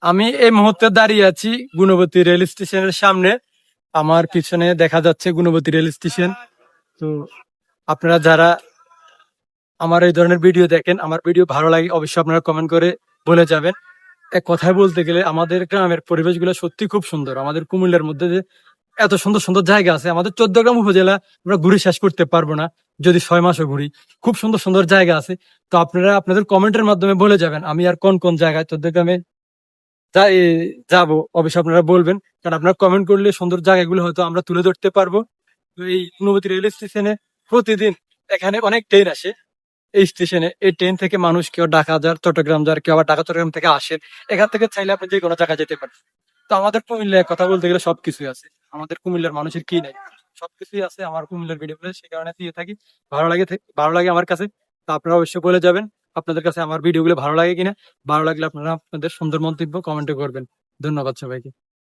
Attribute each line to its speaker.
Speaker 1: আমি এই মুহূর্তে দাঁড়িয়ে আছি গুণবতী রেল স্টেশনের সামনে। আমার পিছনে দেখা যাচ্ছে গুণবতী রেল স্টেশন। তো আপনারা যারা আমার এই ধরনের ভিডিও দেখেন, আমার ভিডিও ভালো লাগে, অবশ্যই আপনারা কমেন্ট করে বলে যাবেন। এক কথায় বলতে গেলে আমাদের গ্রামের পরিবেশগুলো সত্যি খুব সুন্দর। আমাদের কুমিল্লার মধ্যে যে এত সুন্দর সুন্দর জায়গা আছে, আমাদের 14 গ্রাম উপজেলা আমরা ঘুরে শেষ করতে পারবো না যদি 6 মাসও ঘুরি। খুব সুন্দর সুন্দর জায়গা আছে। তো আপনারা আপনাদের কমেন্টের মাধ্যমে বলে যাবেন আমি আর কোন কোন জায়গায় 14 গ্রামে যাই যাবো। অবশ্যই আপনারা বলবেন, কারণ আপনারা কমেন্ট করলে সুন্দর জায়গাগুলো হয়তো আমরা তুলে ধরতে পারবো। তো এই অনুভূতি রেল স্টেশনে প্রতিদিন এখানে অনেক ট্রেন আসে। এই স্টেশনে এই ট্রেন থেকে মানুষ কেউ ঢাকা যার, চট্টগ্রাম যার, কেউ আবার ঢাকা চট্টগ্রাম থেকে আসেন। এখান থেকে চাইলে আপনি যে কোনো জায়গায় যেতে পারেন। তো আমাদের কুমিল্লায় কথা বলতে গেলে সবকিছুই আছে। আমাদের কুমিল্লার মানুষের কি নাই, সবকিছুই আছে আমার কুমিল্লার ভিডিও গুলো, সেই কারণে দিয়ে থাকি। ভালো লাগে আমার কাছে। তো আপনারা অবশ্যই বলে যাবেন আপনাদের কাছে আমার ভিডিও গুলো ভালো লাগে কিনা। ভালো লাগলে আপনারা আপনাদের সুন্দর মন্তব্য কমেন্টে করবেন। ধন্যবাদ সবাইকে।